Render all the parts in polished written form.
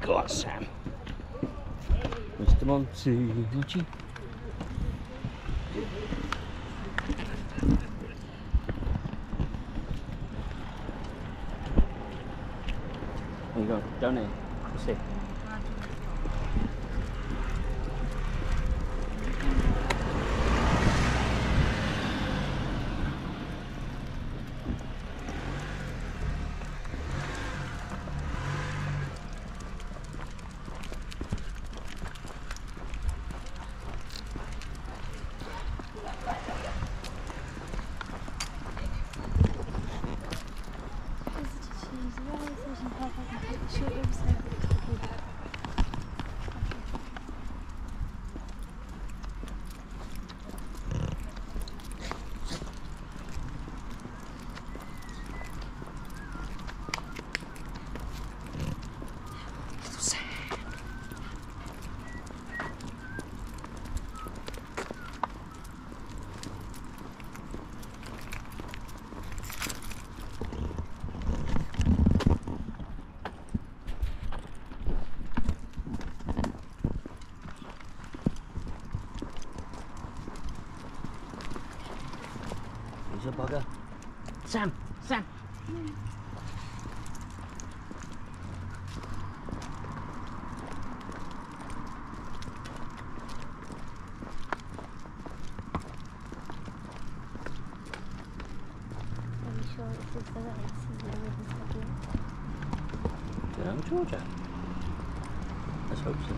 Go on, Sam. Mr. Monty. There you go, down there. That's it. He's a bugger. Sam! Sam! Are you sure this is the way? This is where we're Do you know Georgia? Let's hope so.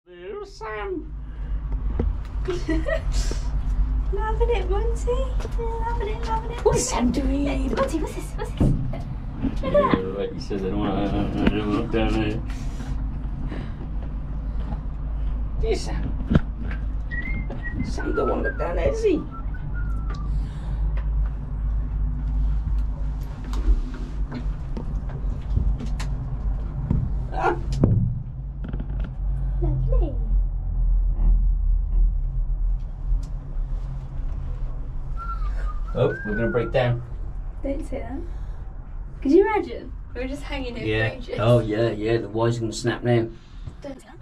There's Sam. Loving it, Monty. Loving it, loving it. What's Sam doing? Monty, what's this? What's this? Look at that. Like he says, I don't want to look down there. Dear Sam. Sam don't want to look down there, does he? Ah. Lovely. Oh, we're going to break down. Don't say that. Could you imagine? We were just hanging here Yeah. for ages. Oh, yeah, yeah. The wire's going to snap now. Don't say that.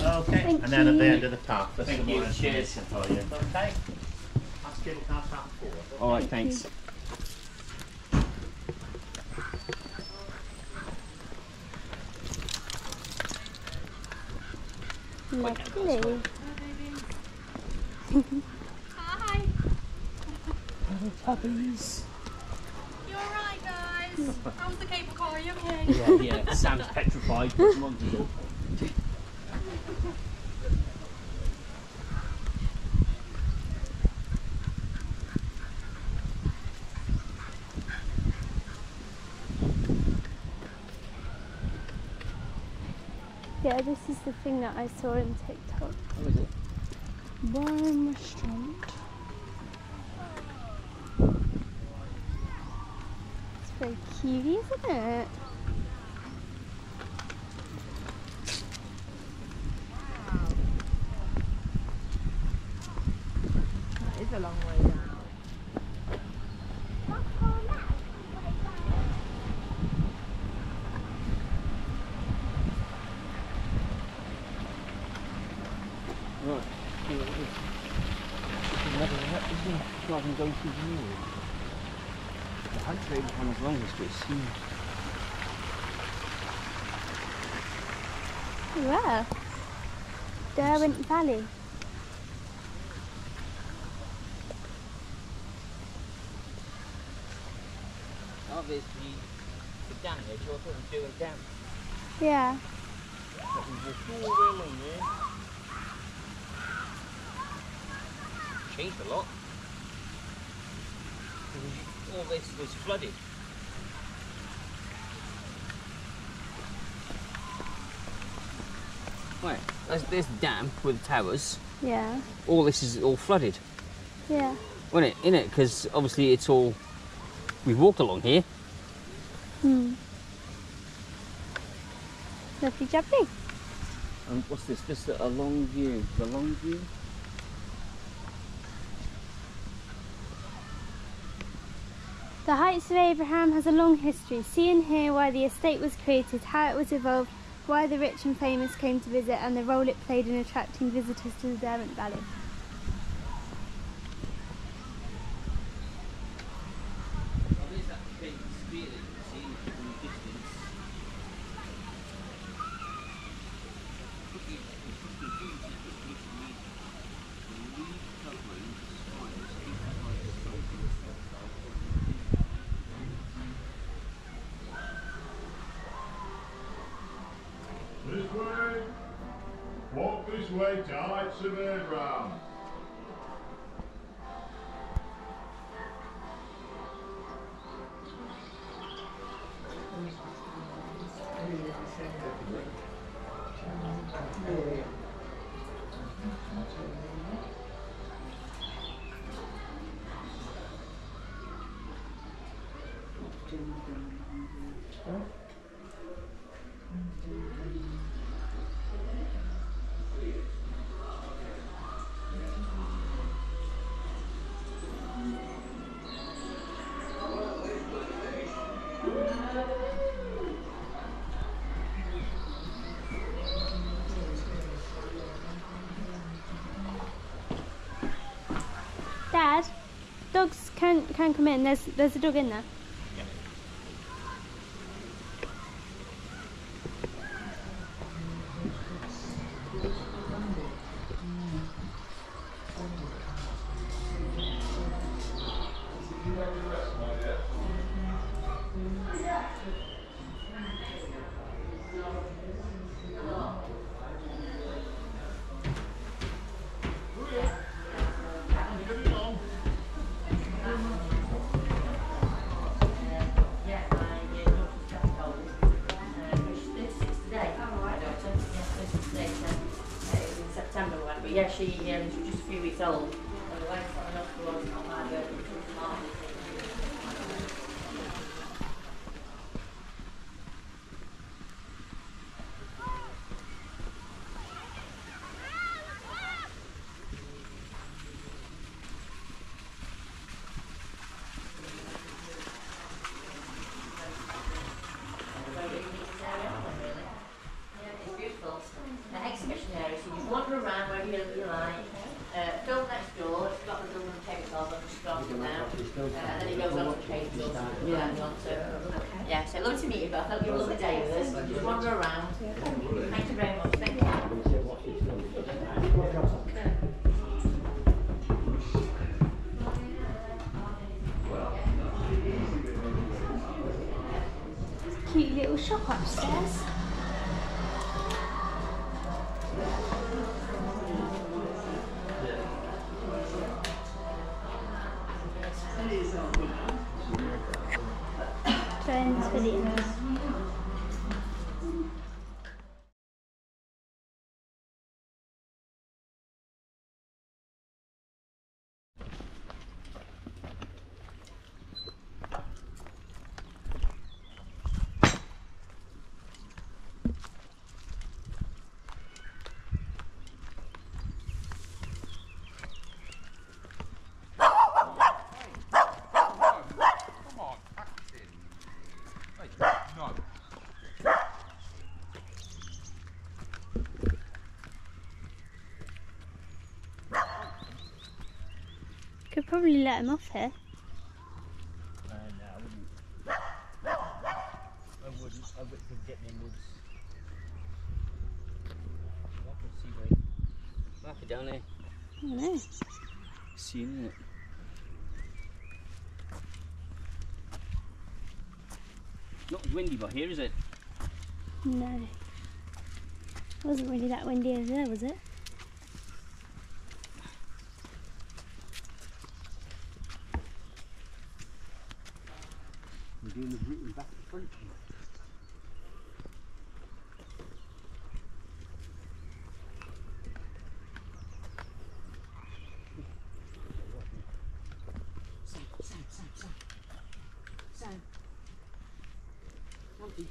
Okay, and then at the end of the path, there's some more Cheers. for you. Okay, that's cable car path forward. All right, thanks. Lovely. Hi. Puppies. You alright, guys? How was the cable car? Are you okay? Yeah. Sam's petrified. Come on, Yeah, this is the thing that I saw on TikTok. What is it? Warren Restaurant. It's very cute, isn't it? That is a long way down. Right. See what it is. This is another one, isn't it? Rather than going through the new one. The Hunt Raven one as long as it's huge. Wow. Derwent Valley. Obviously, the damage, I thought it was doing damage. Yeah. But we walked all the way along there. Changed a lot. All this was flooded. Right, there's the dam with the towers. Yeah. All this is all flooded, Yeah. wasn't it? Innit? Because obviously it's all. We walked along here. Hmm. Lovely jubbly. And what's this? This is a long view. The long view. The Heights of Abraham has a long history. See and hear why the estate was created, how it was evolved, why the rich and famous came to visit, and the role it played in attracting visitors to the Derwent Valley. This way. Walk this way to Heights of Abraham. Dad, dogs can come in. There's a dog in there. But yeah, she was just a few weeks old. And the wife's got enough for us on my birthday. Exhibition area, so you just wander around wherever you like. Film next door, it's got the building chainsaws on the starting now. And then it goes on to paint or something. Yeah, so lovely to meet you both. Hope you have a lovely day with us. Just wander around. Thank you very much. Thank you. Cute little shop upstairs. Trends for the Could probably let him off here. No, I wouldn't. I could get in the woods. I can see right. Mark it down there. I know. Seeing it. Not as windy by here, is it? No. It wasn't really that windy over there, was it? We're doing the rooting back to front. Sam. Auntie.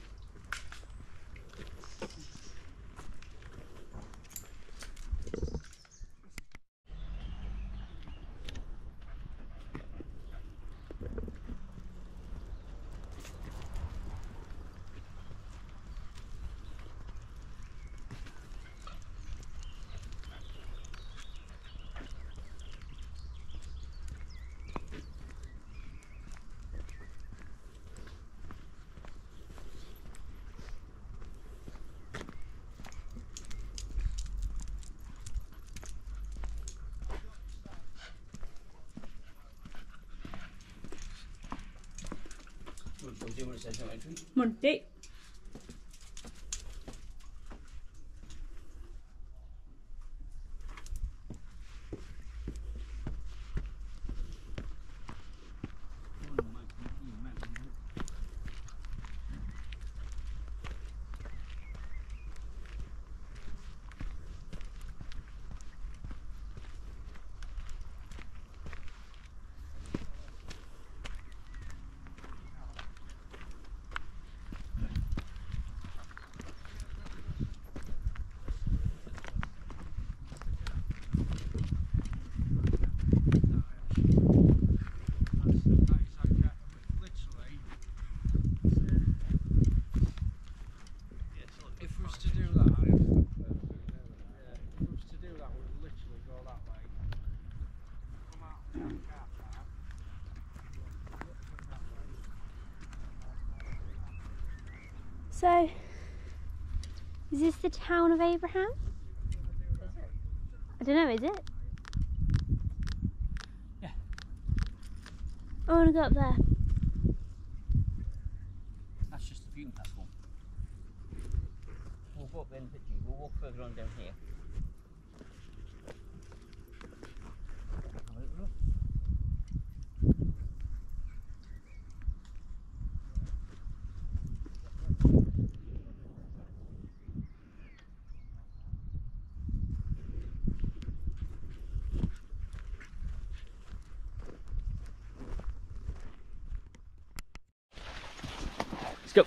Monday. So, is this the town of Abraham? I don't know, is it? Yeah. I want to go up there. That's just the viewing platform. We'll go up there and picture you. We'll walk further on down here. Have a little look.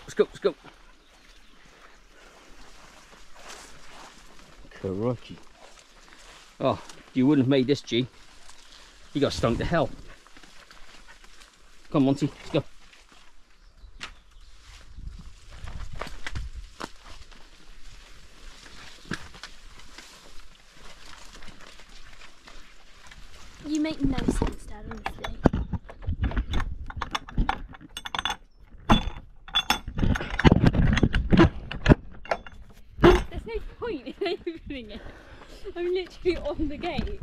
Let's go. Crikey. Oh, you wouldn't have made this, G. You got stunk to hell. Come on, Monty, let's go. You make no sense, Dad, honestly. There's no point in opening it. I'm literally on the gate.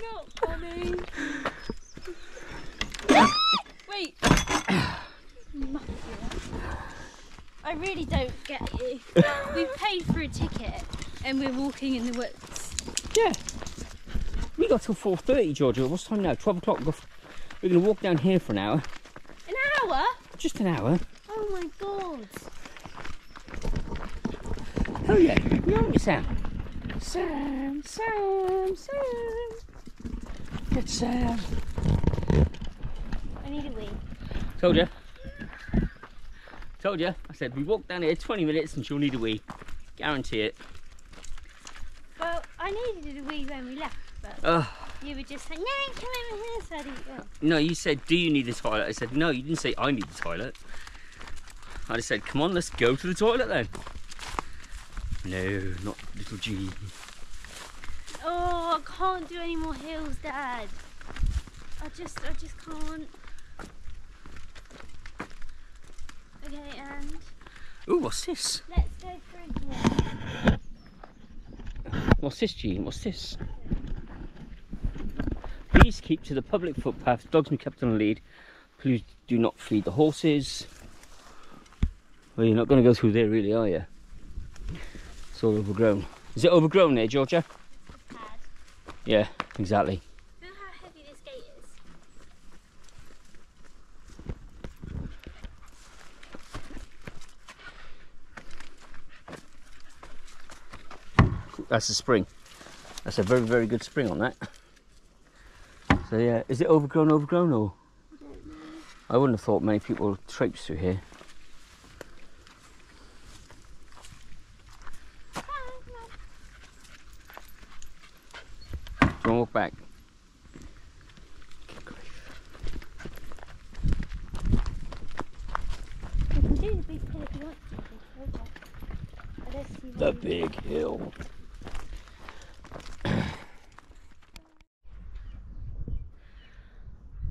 Not funny. Wait. I really don't get you. We've paid for a ticket and we're walking in the woods. Yeah. We got till 4:30, Georgia. What's time now? 12 o'clock. We're going to walk down here for an hour. An hour? Just an hour. Oh my god. Oh yeah. You aren't you, Sam? Sam. It's Sam. I need a wee. Told you. I said we walk down here 20 minutes and she'll need a wee. Guarantee it. Well, I needed a wee when we left, but you were just saying, no, come over here, so I didn't go. No, you said, do you need a toilet? I said, no, you didn't say I need a toilet. I just said, come on, let's go to the toilet then. No, not little G. Oh, I can't do any more hills, Dad. I just can't. Okay, and Ooh, what's this? let's go through here. What's this, G? What's this? Please keep to the public footpath. Dogs may be kept on a lead. Please do not feed the horses. Well, you're not going to go through there, really, are you? It's all overgrown. Is it overgrown there, Georgia? Pad. Yeah, exactly. Feel how heavy this gate is. That's a spring. That's a very, very good spring on that. So yeah, is it overgrown or? I don't know. I wouldn't have thought many people would traipse through here. Do you want to walk back? You can do the big hill if you want to. I don't see The why. big hill.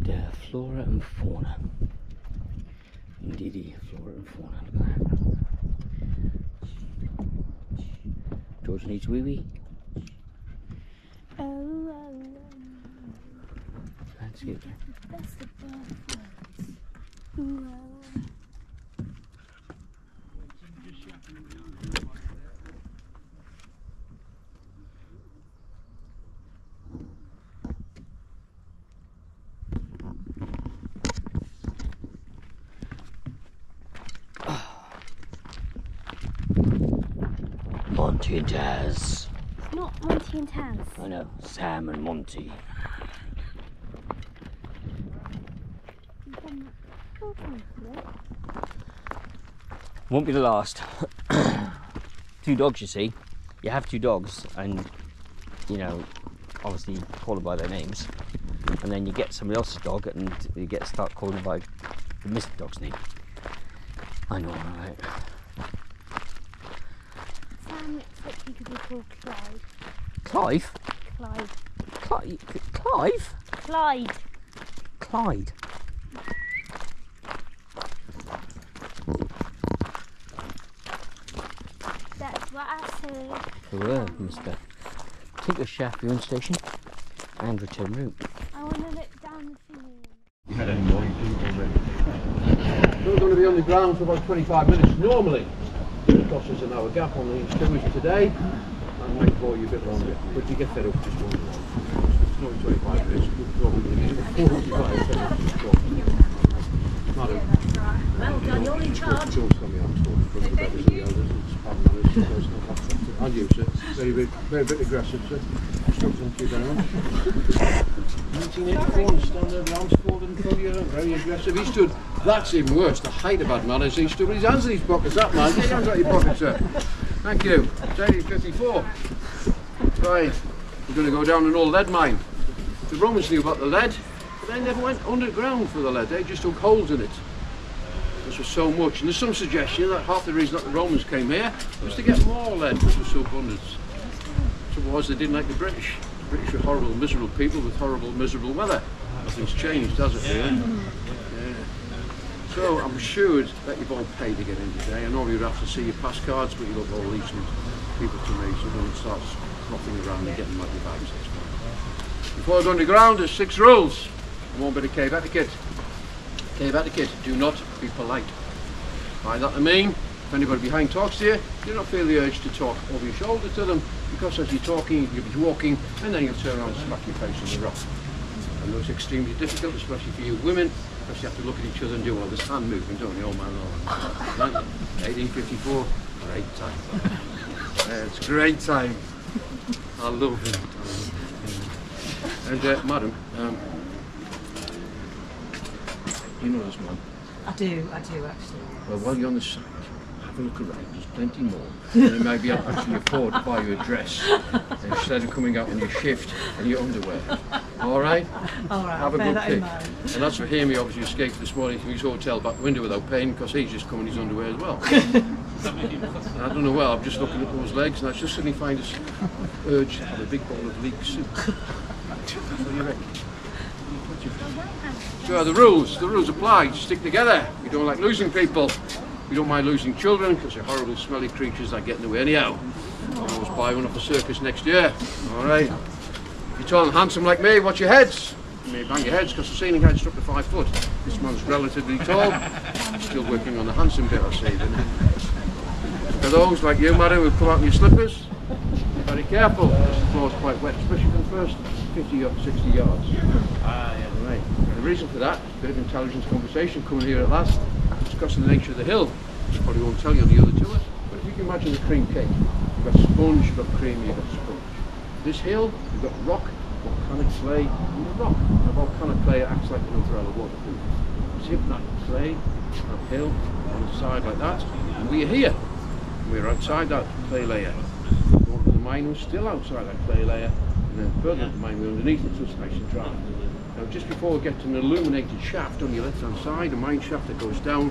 The flora and fauna. Indeedy, flora and fauna. Look at that. George needs wee wee. Oh, That's it. best of both worlds. Ooh, Monty and Taz. It's not Monty and Taz. I know, Sam and Monty. Go on, look. Won't be the last. 2 dogs, you see. You have 2 dogs, and you know, obviously call them by their names, and then you get somebody else's dog, and you start calling them by the missing dog's name. I know, right? Sam looks like he could be called Clyde. Clive? Clyde. Clive? Clyde. Clyde. That's what I said. Well, Mr. Take a shaft viewing station and return route. I want to look down the thing. We're going to be on the ground for about 25 minutes normally. Because there's an hour gap on the extinguisher today, I might bore you a bit longer, but you get fed up just one more. It's not 25 minutes, we'll probably be 45 minutes. Madam. Well done, you're in charge. And you, sir. Very bit aggressive, sir. Thank you very much. 1984, stand there, arms folded and full, very aggressive. He stood, that's even worse, the height of bad manners. He stood with his hands in his pockets, that man. Get your hands out of your pockets, sir. Thank you. 1954. Right, we're going to go down an old lead mine. The Romans knew about the lead, but they never went underground for the lead. They just took holes in it. This was so much, and there's some suggestion that half the reason that the Romans came here was to get more lead, which was so abundant. Trouble was they didn't like the British. The British were horrible, miserable people with horrible, miserable weather. Nothing's changed, has it really? Yeah. So I'm assured that you've all paid to get in today. I know you'd have to see your pass cards, but you look all these people to me, so don't start frothing around and getting like your bags. Before I go underground, there's 6 rules. One bit of cave etiquette. Cave etiquette, do not be polite. By that I mean, if anybody behind talks to you, do not feel the urge to talk over your shoulder to them, because as you're talking, you'll be walking, and then you'll turn around and smack your face on the rock. And that's extremely difficult, especially for you women, because you have to look at each other and do all this hand movement, don't you? Oh man, oh. 1854, great time. It's a great time. I love it. And madam, you know this man? I do actually. Well, while you're on the site, have a look around. There's plenty more. They may be able to actually afford to buy you a dress instead of coming out on your shift and your underwear. All right? All right, Have a bear good that in pick. mind. And that's for him. He obviously escaped this morning from his hotel back window without paying because he's just come in his underwear as well. And I don't know well, I'm just looking at those legs and I just suddenly find this urge to have a big bowl of leek soup. What do you reckon? So the rules apply, stick together. We don't like losing people. We don't mind losing children because they're horrible smelly creatures that get in the way anyhow. I'll always buy one off the circus next year. Alright. If you're tall and handsome like me, watch your heads. You may bang your heads because the ceiling height's up to 5 foot. This man's relatively tall. Still working on the handsome bit I see. For those like you, madam, who come out in your slippers, be very careful. This floor's quite wet, especially for the first 50 or 60 yards. Right. The reason for that, a bit of intelligence conversation coming here at last. It's because of the nature of the hill. I probably won't tell you on the other tours. But if you can imagine a cream cake, you've got sponge, you've got cream, you've got sponge. This hill, you've got rock, volcanic clay, and the rock. The volcanic clay acts like an umbrella waterproof. Tip that clay uphill on the side like that, and we're here. We're outside that clay layer. Going to the mine, we're still outside that clay layer, and then further into the mine, we're underneath it, so it's nice and dry. Now, just before we get to an illuminated shaft on your left-hand side, a mine shaft that goes down,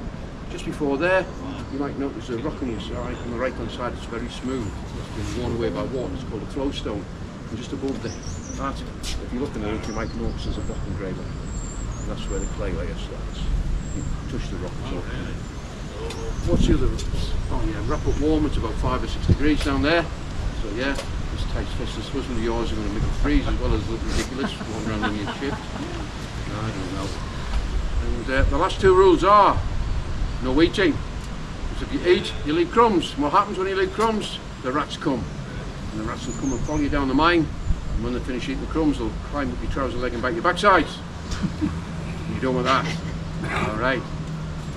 just before there, you might notice a rock on your side. On the right-hand side, it's very smooth. It's been worn away by water. It's called a flowstone. And just above that, if you look in it, you might notice there's a block engraver. And that's where the clay layer starts. You touch the rock, it's all. What's the other rules? Oh yeah, wrap up warm. It's about 5 or 6 degrees down there. So yeah, this tight-fisted husband of yours are going to make it freeze as well as look ridiculous walking around on your ship. No, I don't know. And the last 2 rules are no eating. Because if you eat, you leave crumbs. And what happens when you leave crumbs? The rats come. And the rats will come and follow you down the mine. And when they finish eating the crumbs, they'll climb up your trouser leg and bite your backsides. You don't want that. Alright.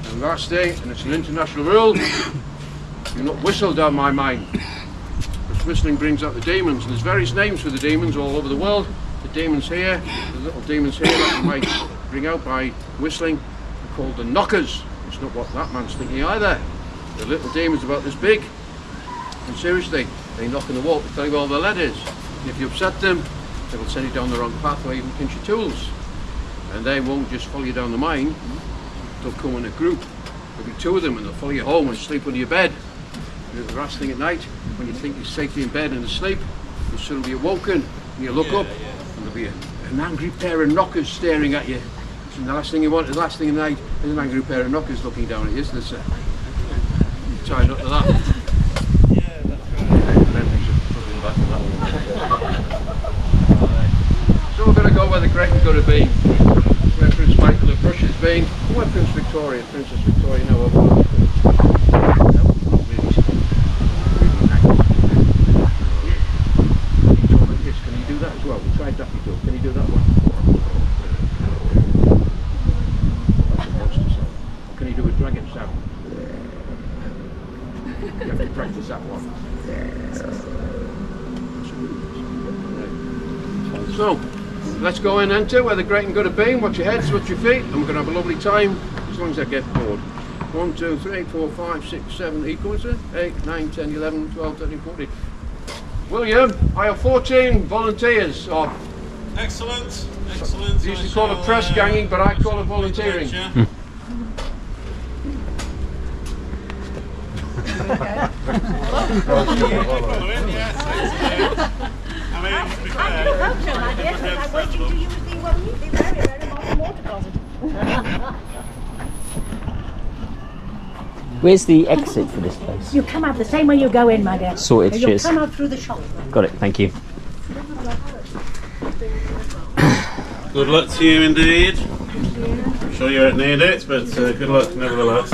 And the last thing, and it's an international rule, do not whistle down my mine. Because whistling brings out the demons. And there's various names for the demons all over the world. The demons here, the little demons here that you might bring out by whistling, are called the knockers. It's not what that man's thinking either. The little demons about this big. And seriously, they knock on the wall to tell you where all the lead is. And if you upset them, they will send you down the wrong path or even pinch your tools. And they won't just follow you down the mine, they'll come in a group. There'll be 2 of them and they'll follow you home and sleep under your bed. And the last thing at night, when you think you're safely in bed and asleep, you'll suddenly be awoken and you look up and there'll be an angry pair of knockers staring at you. And the last thing you want, the last thing at night, is an angry pair of knockers looking down at you, isn't it, sir? Try not to that. So we're going to go where the great and good have been, where Prince Michael of Russia's been, and where Princess Victoria now have gone. Can you do that as well? We tried that before. Can you do that one? That's a monster sound. Or can you do a dragon sound? You have to practice that one. So, let's go in and to where the great and good have been. Watch your heads, watch your feet, and we're going to have a lovely time as long as I get bored. 1, 2, 3, 4, 5, 6, 7, 8, 8, 9, 10, 11, 12, 13, 14. William, I have 14 volunteers. Excellent, excellent. They used to call it press ganging, but I call it volunteering. I'm waiting to use the very modern water closet. Where's the exit for this place? You come out the same way you go in, my dear. Sorted, You'll cheers. come out through the shop. Got it, thank you. Good luck to you indeed. I'm sure you won't need it, but good luck nevertheless.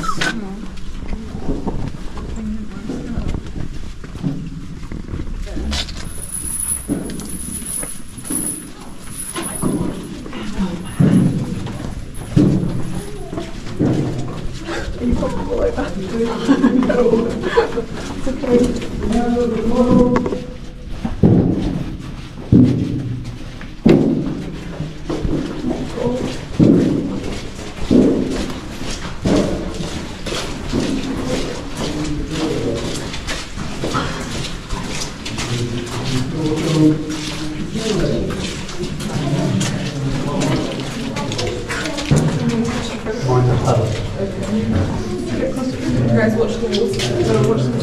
guys watch the walls. Watch the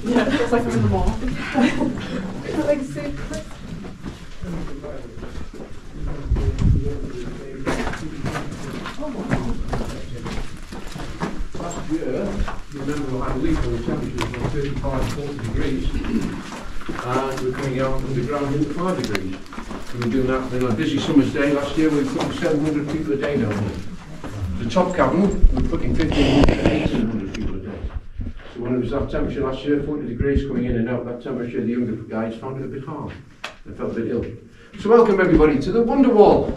Yeah, it feels like I'm in the mall. It's like super. Last year, you remember we had a leak on the temperatures of 35, 40 degrees, and we're coming out underground into 5 degrees. We were doing that on a busy summer's day last year. We were putting 700 people a day down here. The top cabin, we were putting 1,500 to 1,800 people a day. So when it was that temperature last year, 40 degrees coming in and out, that temperature, the younger guys found it a bit hard. They felt a bit ill. So welcome everybody to the Wonder Wall.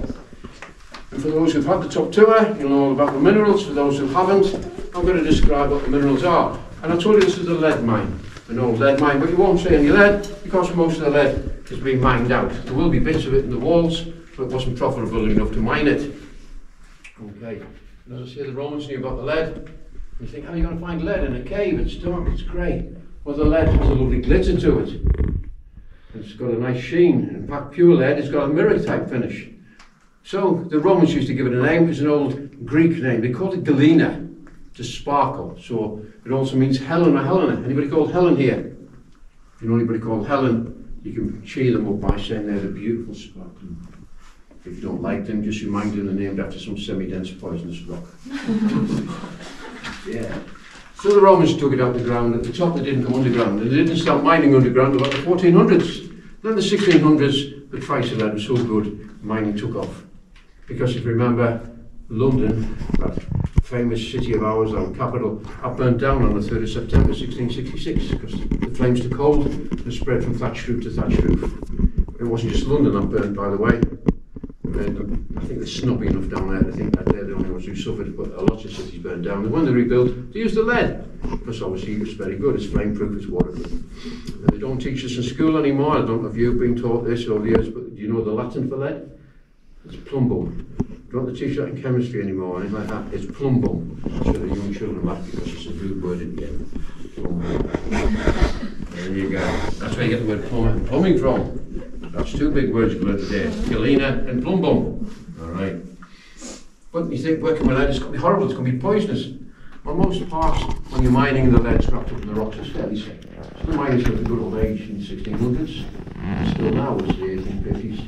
And for those who've had the top tour, you'll know all about the minerals. For those who haven't, I'm going to describe what the minerals are. And I told you this is a lead mine, an old lead mine, but you won't see any lead because most of the lead is being mined out. There will be bits of it in the walls, but it wasn't profitable enough to mine it. Okay, and as I say, the Romans knew about the lead. You think, how are you going to find lead in a cave? It's dark, it's grey. Well, the lead has a lovely glitter to it. It's got a nice sheen. In fact, pure lead, it's got a mirror type finish. So the Romans used to give it a name. It was an old Greek name. They called it galena, to sparkle. So it also means Helen or Helena. Anybody called Helen here? If you know anybody called Helen, you can cheer them up by saying they're a beautiful sparkling. If you don't like them, just remind them they're named after some semi-dense poisonous rock. Yeah. So the Romans took it out the ground. At the top they didn't go underground. They didn't start mining underground until the 1400s. Then the 1600s, the price of lead was so good, mining took off. Because if you remember, London, that famous city of ours, our capital, got burnt down on the 3rd of September 1666 because the flames took hold and spread from thatched roof to thatched roof. It wasn't just London that burnt, by the way. I think they're snobby enough down there to think that they're the only ones who suffered, but a lot of cities burned down. And when they rebuilt, they used the lead, because obviously it's very good, it's flame-proof, it's waterproof. And they don't teach this in school anymore. I don't know if you've been taught this over the years, but do you know the Latin for lead? It's plumbum. Don't have to teach that in chemistry anymore, or anything like that. It's plumbum. That's where the young children laugh because it's a good word in the end. There you go. That's where you get the word plumbing from. That's two big words you've learned today. Galena and plumbum. Alright. But you think working with lead is going to be horrible, it's going to be poisonous. Well, most parts, when you're mining the lead scrapped up in the rocks, is fairly safe. So the miners lived a good old age in the 1600s. And still now it's the 1850s.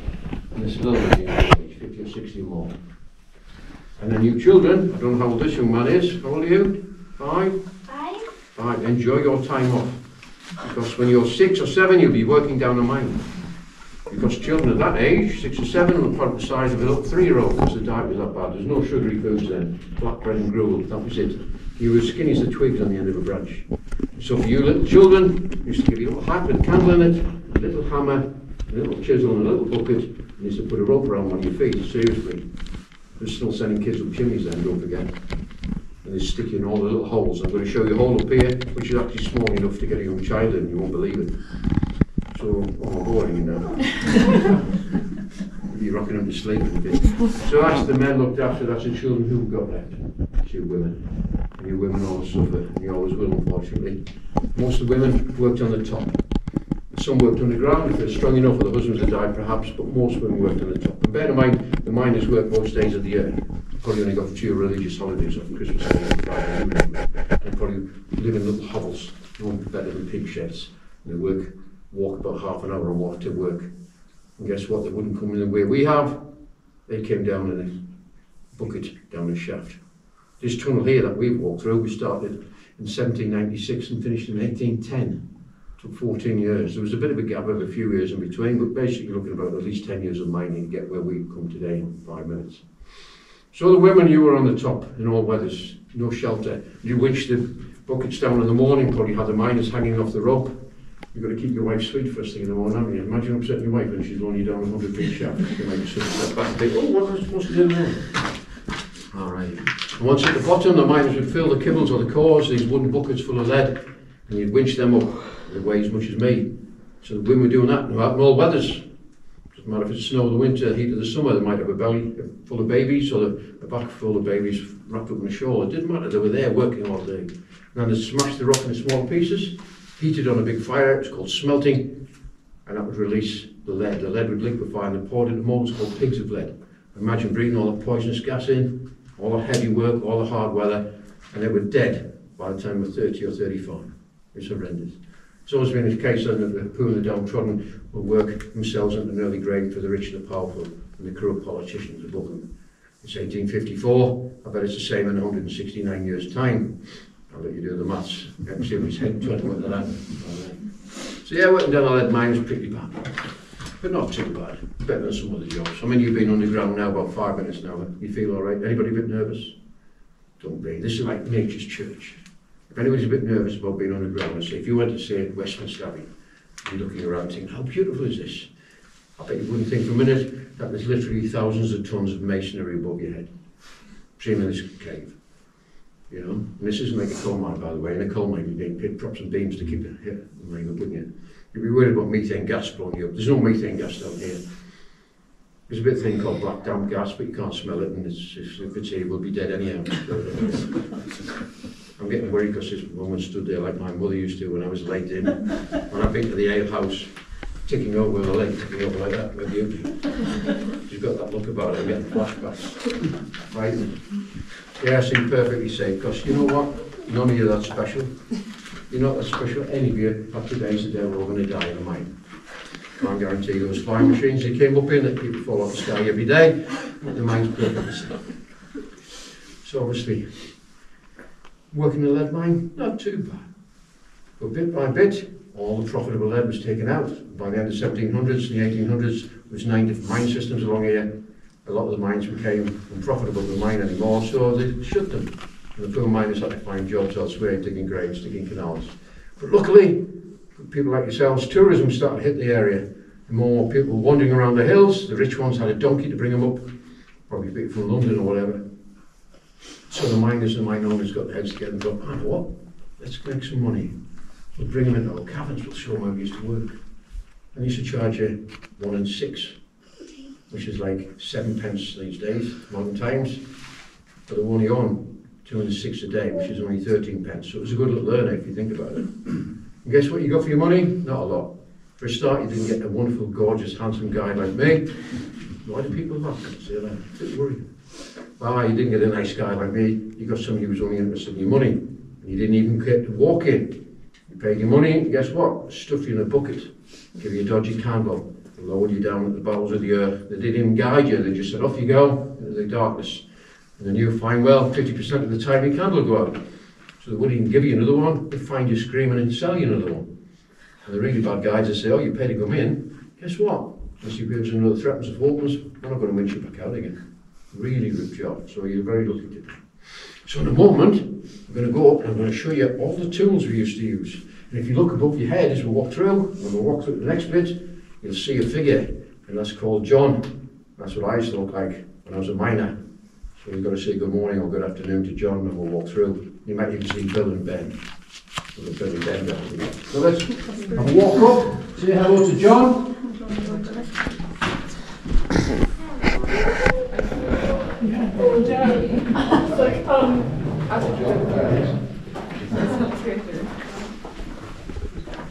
And there's still living in old age, 50 or 60 more. And then you children, I don't know how old this young man is. How old are you? 5? 5. Enjoy your time off. Because when you're 6 or 7, you'll be working down a mine. Because children at that age, 6 or 7, were probably the size of a little 3-year-old because the diet was that bad. There's no sugary foods then. Black bread and gruel, that was it. You were as skinny as the twigs on the end of a branch. So for you little children, used to give you a little hat with a candle in it, a little hammer, a little chisel and a little bucket, and used to put a rope around one of your feet, seriously. They're still sending kids up chimneys then, don't forget. And they stick you in all the little holes. I'm going to show you a hole up here, which is actually small enough to get a young child in, you won't believe it. So, oh, I'm boring you now. You're rocking them to sleep a bit. So that's the men looked after, that's the children who got left. It's your women. And your women always suffer, and you always will, unfortunately. Most of the women worked on the top. Some worked underground if they're strong enough, or the husbands had died perhaps, but most women worked on the top. And bear in mind, the miners work most days of the year. Probably only got 2 religious holidays off Christmas Day and Friday. They probably live in little hovels, no better than pig sheds. And they walk about half an hour and walk to work. And guess what? They wouldn't come in the way we have. They came down in a bucket down a shaft. This tunnel here that we've walked through, we started in 1796 and finished in 1810. Took 14 years. There was a bit of a gap of a few years in between, but basically looking about at least 10 years of mining to get where we've come today in 5 minutes. So the women, you were on the top in all weathers, no shelter. You winched the buckets down in the morning, probably had the miners hanging off the rope. You've got to keep your wife sweet first thing in the morning, haven't you? Imagine upsetting your wife when she's only down 100 feet shaft. You might just step back and think, oh, what am I supposed to do now? All right. And once at the bottom, the miners would fill the kibbles or the cores, these wooden buckets full of lead, and you'd winch them up. They weigh as much as me. So the women were doing that in all weathers. Doesn't matter if it's snow in the winter, heat of the summer, they might have a belly full of babies or a back full of babies wrapped up in a shawl. It didn't matter, they were there working all day. And then they'd smash the rock into small pieces, heated on a big fire, it's called smelting, and that would release the lead. The lead would liquefy and they poured into molds called pigs of lead. Imagine breathing all that poisonous gas in, all the heavy work, all the hard weather, and they were dead by the time they were 30 or 35. It's horrendous. It's always been the case that the poor and the downtrodden will work themselves into an early grave for the rich and the powerful and the corrupt politicians above them. It's 1854, I bet it's the same in 169 years' time. I'll let you do the maths. I can see what his head trying to work that out. So yeah, working down the lead mine is pretty bad. But not too bad. Better than some other jobs. I mean, you've been underground now about 5 minutes now. You feel all right? Anybody a bit nervous? Don't be. This is like nature's church. If anybody's a bit nervous about being underground, I say, if you went to say Westminster Abbey, you're looking around thinking, how beautiful is this? I bet you wouldn't think for a minute that there's literally thousands of tons of masonry above your head. Same in this cave. You know, and this isn't like a coal mine, by the way. In a coal mine, you need props and beams to keep it here, the mine up, wouldn't you? You'd be worried about methane gas blowing you up. There's no methane gas down here. There's a bit of thing called black damp gas, but you can't smell it, and if it's here, we'll be dead anyhow. I'm getting worried because this woman stood there like my mother used to when I was late in. When I've been to the ale house, ticking over with her leg, ticking over like that, with beauty. She's got that look about her, getting flashbacks. Frightened. Yeah, I seem perfectly safe, because you know what? None of you are that special. You're not that special. Any of you, after today's the day, we're all going to die in a mine. Can't guarantee you those flying machines they came up in that people fall off the sky every day, but the mine's perfectly safe. So obviously, working in a lead mine, not too bad. But bit by bit, all the profitable lead was taken out. By the end of the 1700s and the 1800s, there was 9 different mine systems along here. A lot of the mines became unprofitable to mine anymore, so they shut them. And the poor miners had to find jobs elsewhere, digging graves, digging canals. But luckily, people like yourselves, tourism started to hit the area. The more people wandering around the hills, the rich ones had a donkey to bring them up, probably people from London or whatever. So the miners and the mine owners got their heads together and thought, oh, what? Let's make some money. We'll bring them into our caverns, we'll show them how we used to work. And used to charge you 1 and 6, which is like 7 pence these days, modern times. But they were only on 2 and 6 a day, which is only 13 pence. So it was a good little earner if you think about it. And guess what you got for your money? Not a lot. For a start, you didn't get a wonderful, gorgeous, handsome guy like me. Why do people laugh? Say that. Don't worry. Well, you didn't get a nice guy like me. You got somebody who was only interested in your money. And you didn't even get to walk in. You paid your money, and guess what? Stuff you in a bucket. Give you a dodgy candle. They lowered you down at the bowels of the earth. They didn't even guide you. They just said, off you go into the darkness. And then you find, well, 50% of the time your candle will go out. So they wouldn't even give you another one. They'd find you screaming and sell you another one. And the really bad guys would say, oh, you paid to come in. Guess what? Unless you give us another threatens of openness, we're not going to winch you back out again. Really good job. So you're very lucky today. So in a moment, we're going to go up and I'm going to show you all the tools we used to use. And if you look above your head as we walk through, when we walk through the next bit, you'll see a figure, and that's called John. That's what I used to look like when I was a miner. So you've got to say good morning or good afternoon to John when we'll walk through. You might even see Bill and Ben. Bill and Ben down here. So let's have a walk up, say hello to John.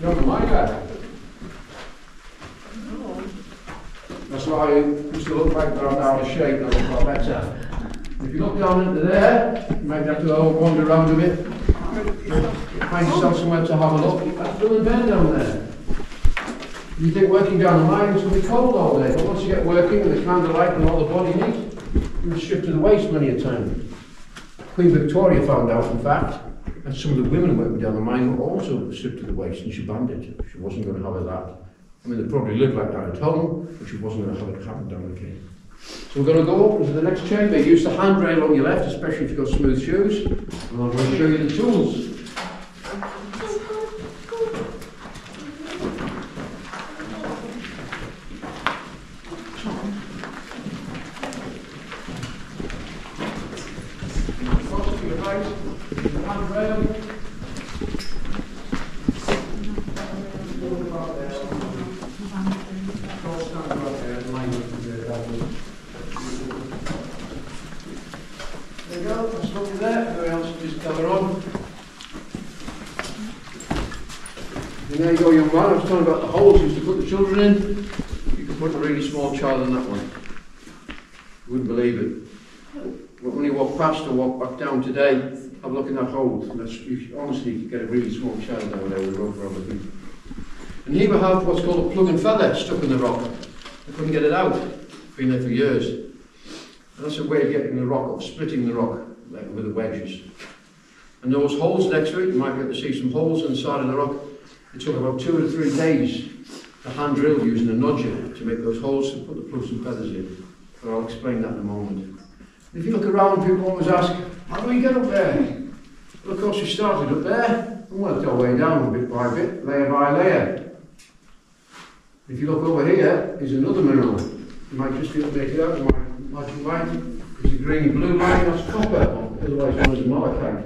You're my guy. That's why I used to look like that I'm out of shape and I look a lot better. If you look down into there, you might have to wander around a bit. Find yourself somewhere to have a look. That's Bill and Ben down there. You think working down the mine is going to be cold all day, but once you get working with the candlelight and all the body heat, you're stripped to the waist many a time. Queen Victoria found out, in fact, And some of the women working down the mine were also stripped to the waist, and she banned it. She wasn't going to have that. I mean, they probably lived like that at home, but she wasn't going to have it happen down the cane. So we're going to go up into the next chamber. Use the handrail on your left, especially if you've got smooth shoes. And I'm going to show you the tools. Across to your right, the handrail. There you go, that's lovely there. Everybody else just gather on. And there you go, young man. I was talking about the holes you used to put the children in. You could put a really small child in that one. You wouldn't believe it. But when you walk past or walk back down today, have a look in that hole. You honestly could get a really small child down there with a rope around the feet. And here we have what's called a plug and feather stuck in the rock. I couldn't get it out. Been there for years. And that's a way of getting the rock up, splitting the rock with the wedges. And those holes next to it, you might be able to see some holes in the side of the rock. It took about 2 or 3 days to hand drill using a nodger to make those holes to put the plugs and feathers in. But I'll explain that in a moment. If you look around, people always ask, how do we get up there? Well, of course, we started up there and worked our way down bit by bit, layer by layer. If you look over here, is another mineral. You might just be able to make it out, you might because the green and blue line, that's copper, otherwise known as malachite.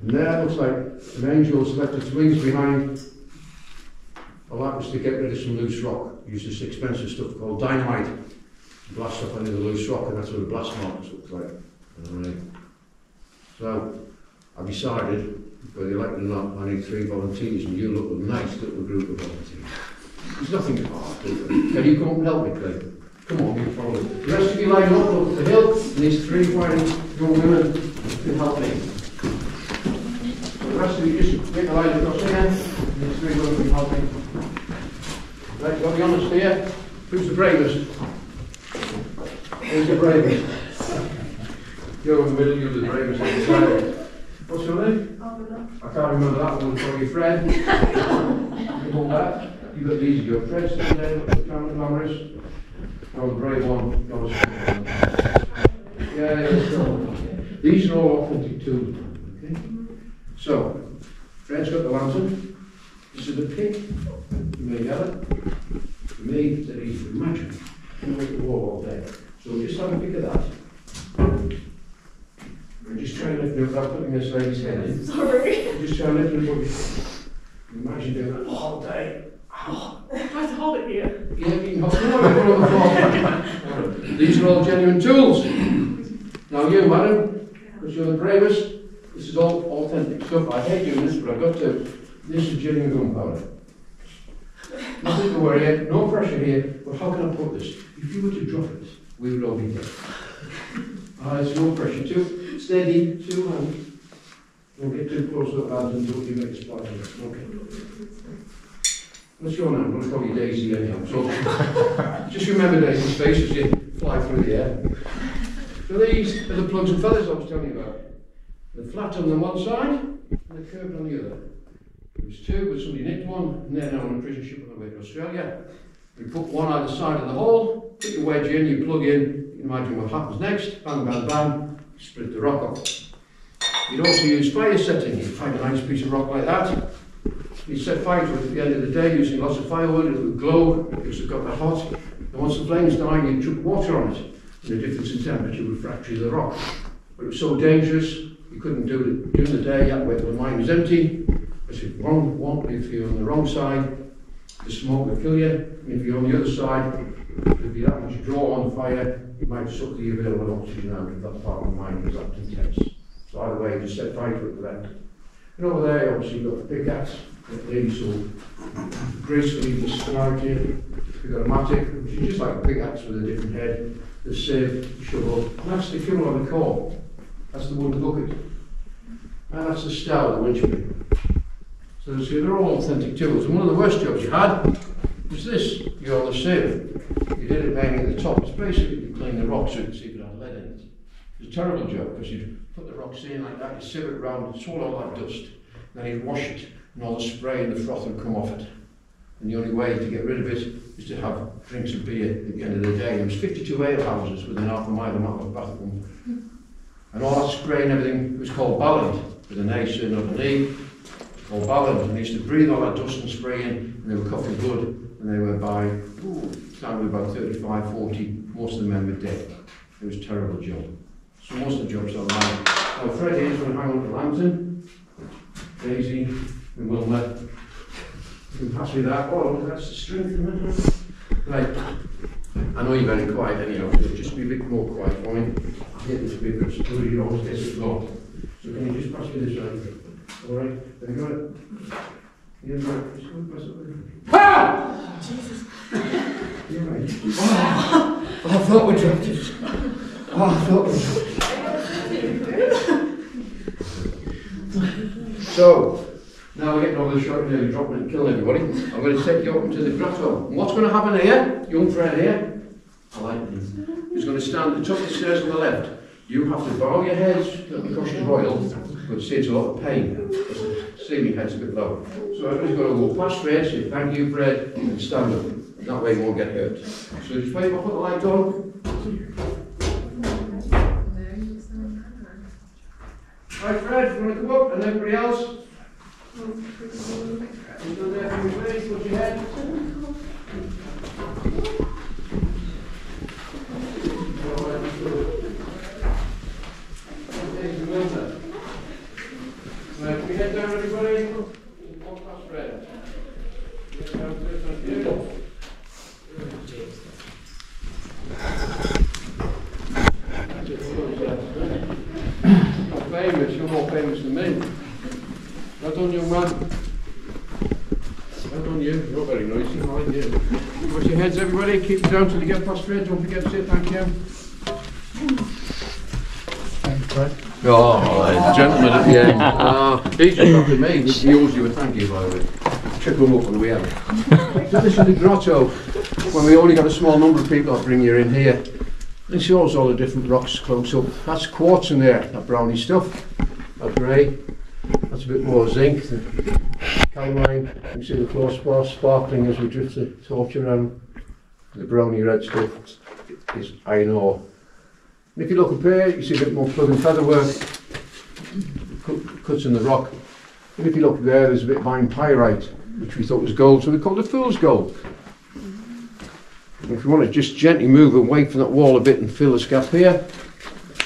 And there looks like an angel's left its wings behind. Well, that was to get rid of some loose rock. Used this expensive stuff called dynamite. Blast up under the loose rock, and that's what a blast marks looks like. Alright. So, I decided, whether you like it or not, I need 3 volunteers, and you look a nice little group of volunteers. There's nothing hard, can you come up and help me, Clay? Come on, you follow. The rest of you line up, look at the hill, and these 3 fine young women can help me. So the rest of you just make a line across here, and these 3 women can help me. Right, got to be honest here. Who's the bravest? Who's the bravest? You're in the middle, you're the bravest on the side. What's your name? I can't remember that one, for your friend. You hold that. You got these, your friends sitting there, look at the camera cameras. You're the brave one. Yeah. These are all authentic tools. Okay? So, Fred's got the lantern. This is the pick. You may have it. For me, it's that easy to imagine. You can make the wall all day. So just have a pick of that. I'm just trying to lift it without putting this lady's head in. Sorry. I'm just trying to lift it up. Imagine doing that all day. I have to hold it here. Yeah, you can hold it. These are all genuine tools. Now you, madam, because you're the bravest, this is all authentic stuff. I hate doing this, but I've got to. This is genuine gunpowder. Nothing to worry about, no pressure here, but how can I put this? If you were to drop it, we would all be dead. There's no pressure. Too steady, too hands. Don't get too close to the hands and don't you make a splash. Okay. What's your name? I'm going to call you Daisy anyhow. So just remember Daisy's face as you fly through the air. So these are the plugs and feathers I was telling you about. They're flat on the one side and they're curved on the other. There was 2, but somebody nicked one, and they're now on a prison ship on the way to Australia. You put one either side of the hole, put your wedge in, you plug in, you can imagine what happens next, bang, bang, bang, split the rock off. You'd also use fire setting. You'd find a nice piece of rock like that. You set fire to it at the end of the day using lots of firewood, it would glow because it got that hot. And once the flames died, you chuck water on it, and the difference in temperature would fracture the rock. But it was so dangerous, you couldn't do it during the day, that way the mine was empty. Because if you're on the wrong side, the smoke will kill you, and if you're on the other side, there'll be that much draw on the fire, it might suck the available oxygen out of that part of the mine because that's intense. So either way, you just set fire to it with that. And over there, obviously, you've got the pickaxe, that lady so gracefully described here. You've got a mattock, which is just like a pickaxe with a different head, the sieve, the shovel, and that's the kibble on the core. That's the wooden bucket. And that's the stow, the winch bin. So see, they're all authentic tools. And one of the worst jobs you had was this. You're on the sieve. You did it banging at the top. It's basically to clean the rock so you could see if it had lead in it. It's a terrible job because you'd put the rocks in like that, you sieve it round, swallow all that dust, then you wash it, and all the spray and the froth will come off it. And the only way to get rid of it is to have drinks of beer at the end of the day. There was 52 ale houses within half a mile of Bathurst. And all that spray and everything was called Balland, with an A, C, not an E. It's called Balland, and they used to breathe all that dust and spray in, and they were coughing blood, and they were by, time about 35, 40, most of the men were dead. It was a terrible job. So most of the jobs are like, now Fred here's going to hang on to Lambton, Daisy, and Wilma. You can pass me that. Oh, that's the strength. Right. I know you're very quiet anyhow, so just be a bit more quiet for me. I hate this bit of security, you always gets it locked. So can you just pass me this right? Alright, have you got it? Yeah, right. Just go and pass it over. Ha! Jesus. You're right. Oh, I thought we dropped it. Oh, I thought we dropped it. So, now we're getting over the shot, nearly dropping it and killing everybody. I'm going to take you up into the grotto. And what's going to happen here, young friend here, I like him, he's going to stand at the top of the stairs on the left. You have to bow your heads because you're royal, but see it's a lot of pain. The ceiling head's a bit low. So everybody's got to go past Fred, say thank you Fred, and stand up. That way you won't get hurt. So just wait, I'll put the light on. Right Fred, you want to come up, and everybody else? You go there from your face, put your head. Right, can we head down everybody? Walk past Fred. Get down to it, thank you. You're famous, you're more famous than me. Well done, young man. Well done, you. You're very noisy, mind you. Wash your heads, everybody. Keep them down till you get past Fred. Don't forget to say thank you. Thanks, Fred. Oh, gentleman at the end. He's just after me. He owes you a thank you, by the way. Check him up on the way out. So this is the grotto. When we only got a small number of people, I'll bring you in here. And shows all the different rocks close up. That's quartz in there, that browny stuff. That grey. That's a bit more zinc. Calamine, you can see the fluorspar sparkling as we drift the torch around. The browny red stuff is iron ore. And if you look up here, you see a bit more plug and feather work, cuts in the rock. And if you look there, there's a bit of fine pyrite, which we thought was gold, so we called it fool's gold. And if you want to just gently move away from that wall a bit and fill this gap here,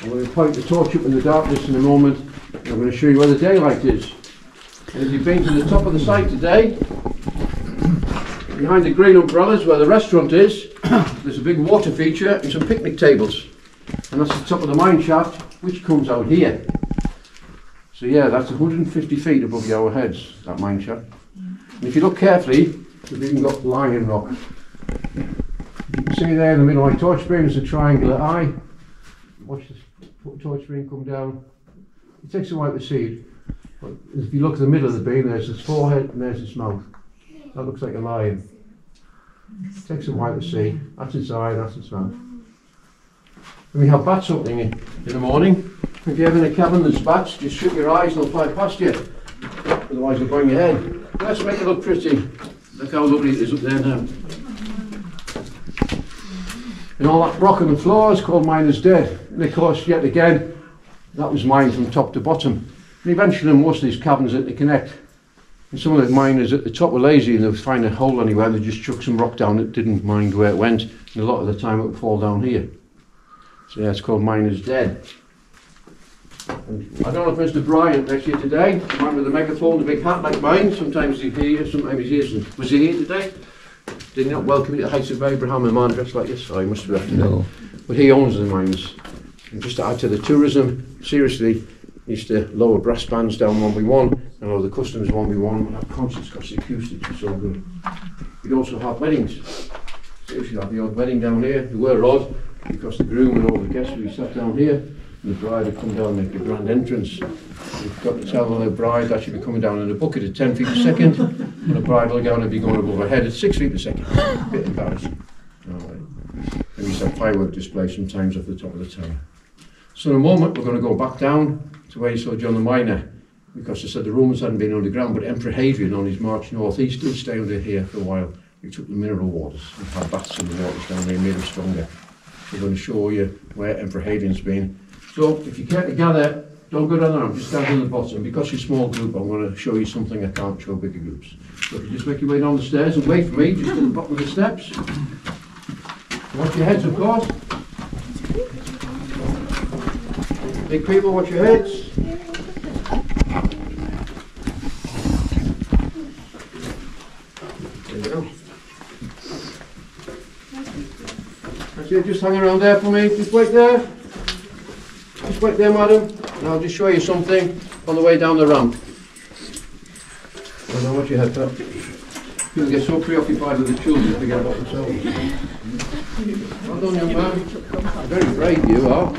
I'm going to point the torch up in the darkness in a moment, and I'm going to show you where the daylight is. And if you've been to the top of the site today, behind the green umbrellas where the restaurant is, there's a big water feature and some picnic tables. And that's the top of the mine shaft, which comes out here. So yeah, that's 150 feet above your heads, that mine shaft. And if you look carefully, we've even got lion rock. You can see there in the middle of my torch beam is a triangular eye. Watch the torch beam come down. It takes a while to see it. But if you look at the middle of the beam, there's his forehead and there's his mouth. That looks like a lion. It takes a while to see. That's its eye, that's its mouth. And we have bats opening in the morning. If you're in a cabin there's bats, just shut your eyes and they'll fly past you. Otherwise they'll bang your head. Let's make it look pretty. Look how lovely it is up there now. And all that rock on the floor is called Miner's Dead. And of course, yet again, that was mined from top to bottom. And eventually most of these caverns that they connect. And some of the miners at the top were lazy and they would find a hole anywhere, they just chuck some rock down that didn't mind where it went. And a lot of the time it would fall down here. So yeah, it's called Miner's Dead. And I don't know if Mr. Bryant next here today, the man with the megaphone, the big hat like mine, sometimes he's here, sometimes he isn't. Was he here today? Did he not welcome you to the Heights of Abraham, a man dressed like this? Oh, he must have left today. No. But he owns the mines. And just to add to the tourism, seriously, he used to lower brass bands down 1x1 and lower the customers 1x1 and have concerts because the acoustics were so good. We'd also have weddings. Seriously, have the odd wedding down here. They were odd because the groom and all the guests would be sat down here and the bride would come down and make a grand entrance. You've got to tell the bride that she'd be coming down in a bucket at 10 feet a second and the bridal gown would be going above her head at 6 feet a second. A bit embarrassing. And we used to have firework displays sometimes off the top of the tower. So in a moment we're going to go back down to where you saw John the Miner, because they said the Romans hadn't been underground, but Emperor Hadrian on his march northeast did stay under here for a while. He took the mineral waters and had baths in the waters down there and made them stronger. So we're going to show you where Emperor Hadrian's been. So if you care to gather, don't go down there, just stand in the bottom. Because you're a small group, I'm going to show you something I can't show bigger groups. So if you just make your way down the stairs and wait for me, just at the bottom of the steps. Watch your heads, of course. Big people, watch your heads. There you go. That's it, just hang around there for me. Just wait there. Just wait there, madam. And I'll just show you something on the way down the ramp. I don't know what you head up. People get so preoccupied with the children they forget about themselves. Well done, young man. Very brave you are.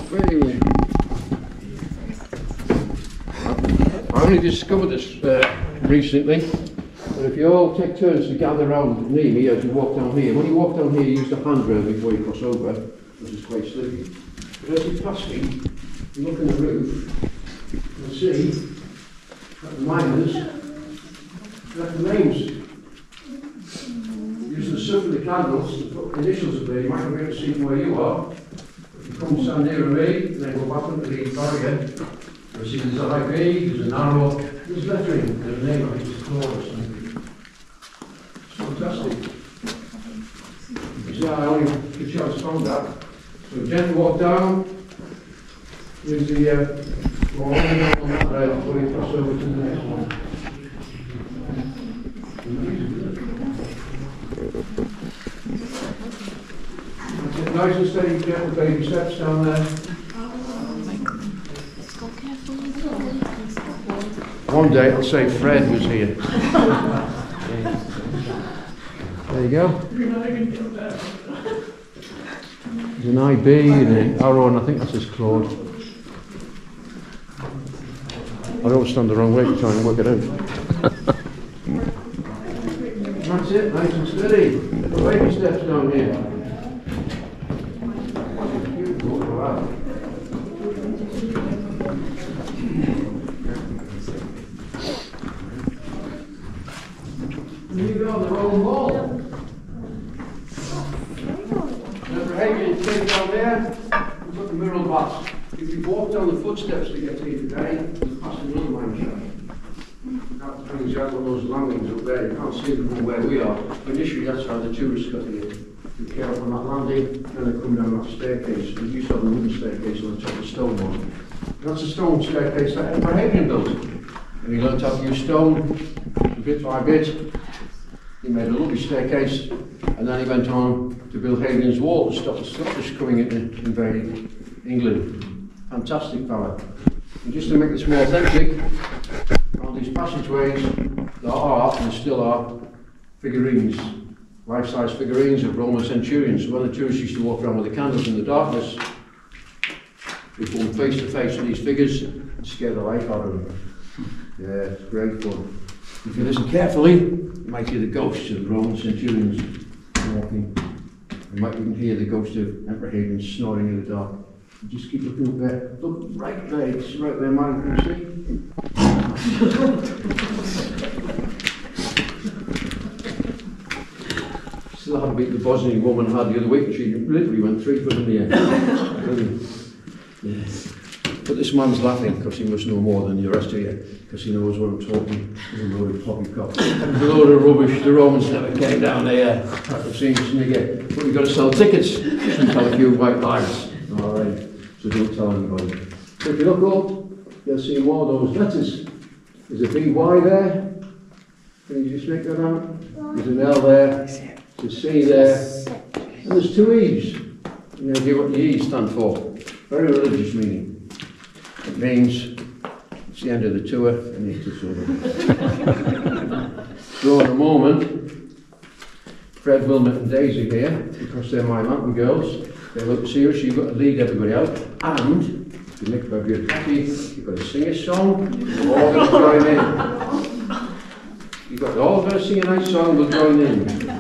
Hey. I only discovered this recently, but if you all take turns to gather around near me as you walk down here, when you walk down here, use the handrail before you cross over, which is quite slippery. But as you pass me, you look in the roof, you'll see that the miners left the names. Using the soot of the candles to put initials up there. You might not be able to see from where you are. If you come stand near me, and then go back into the barrier, you'll see there's an IP, there's an arrow, there's lettering, there's a name, I think it's Claude or something. It's fantastic. You see, I only could chance found that. So gently walk down. Here's the wall on that rail before you cross over to the next one. Nice and steady, gentle baby steps down there. One day I'll say Fred was here. There you go. There's an IB and an arrow, and I think that says Claude. I don't stand the wrong way to try and work it out. That's it, nice and steady. Baby steps down here. You go on the wrong wall. Emperor Hadrian came down there and put the mineral baths. If you walk down the footsteps to get to here today, you'll pass another mine shaft. That brings out one of those landings up there. You can't see them from where we are. Initially, that's how the tourists got here. Be careful on that landing, and they come down that staircase. We used to have a wooden staircase on the top of the stone one. That's a stone staircase that Emperor Hadrian built. And he learned how to use stone, bit by bit. He made a lovely staircase, and then he went on to build Hadrian's Wall to stop the Scottish coming in and invading England. Fantastic fella. And just to make this more authentic, on these passageways, there are, and still are, figurines, life-size figurines of Roman centurions. So when the tourists used to walk around with the candles in the darkness, they come face to face with these figures and scare the life out of them. Yeah, it's great fun. If you listen carefully, you might hear the ghosts of the Roman centurions walking. You might even hear the ghost of Emperor Hadrian snoring in the dark. You just keep looking up there. Look right there, it's right there, man. Can you see? Still haven't beat the Bosnian woman had the other week. She literally went 3 foot in the air. Yes. But this man's laughing because he must know more than the rest of you, because he knows what I'm talking. He's a load of poppycock. It's a load of rubbish. The Romans never came down here. I've seen snigger. But you've got to sell tickets and tell a few white lies. All right. So don't tell anybody. So if you look up, you'll see more of those letters. There's a big Y there. Can you just make that out? There's an L there. There's a C there. And there's 2 E's. You know, what the E's stand for. Very religious meaning. It means it's the end of the tour and you need to sort of. So in a moment, Fred, Wilmot and Daisy here, because they're my mountain girls. They look serious, you've got to lead everybody out, and to make everybody happy, you've got to sing a song, you're all going to join in. You've got to all got to sing a nice song, we'll join in.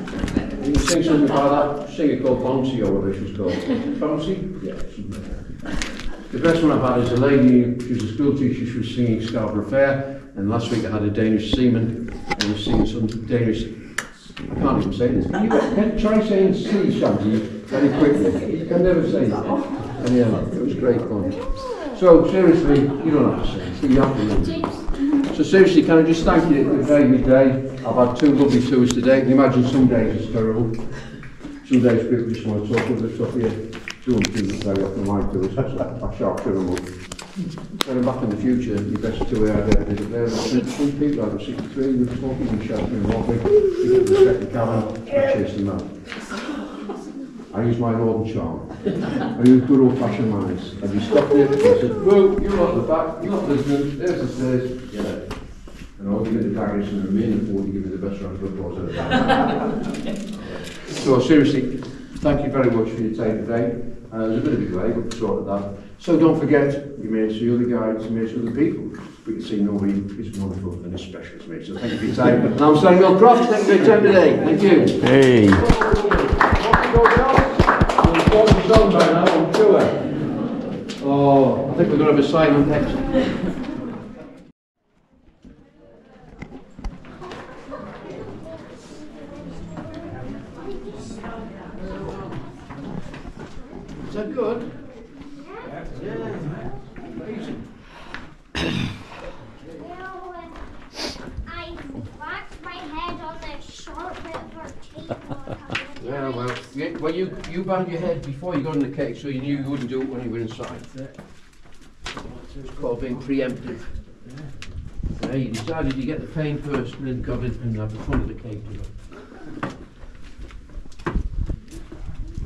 You can sing something about that. Sing it called Bouncy or whatever she's called. Bouncy? Yeah, something like that. The best one I've had is a lady, she was a school teacher, she was singing Scarborough Fair, and last week I had a Danish seaman, and he was singing some Danish, I can't even say this. Can you try saying sea shanty very quickly? You can never say that. And yeah, it was great fun. So seriously, you don't have to say it, you have to know. So seriously, can I just thank you for a very good day. I've had 2 lovely tours today. Can you imagine some days it's terrible. Some days people just want to talk with us up here. 200 people very often like tours, I sharp shut them up. Going back in the future, your best tour I've ever did there. Some people out of 63 were smoking and shouting and walking. You get to the second cabin, I chased them out. I used my northern charm. I used good old-fashioned manners. And you stopped it and I said, "Whoa, you're not the back, you're not listening, there's the stairs, get out." And I'll give you the daggers and the remaining 40 give you the best round of applause at the back. So seriously, thank you very much for your time today. There's a bit of a delay, but we sorted that. So don't forget, you may see other guides, you may see other people. We can see nobody is wonderful and as special as me. So thank you for your time. And I'm Samuel Croft, thank you for your time today. Thank you. Hey. Oh, I think we're going to have a silent exit. Is that good? Yeah. Amazing. I whacked my head on the short bit of our table. Yeah, well, you banged your head before you got in the cake, so you knew you wouldn't do it when you were inside. It's called being preemptive. Yeah, you decided you get the pain first and then got it and have the fun of the cake.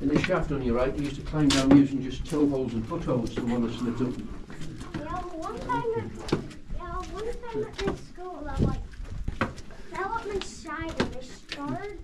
In the shaft on your right, you used to climb down using just toe holes and foot holes to want to slip up. Yeah, one time at this school, I fell up my side and I started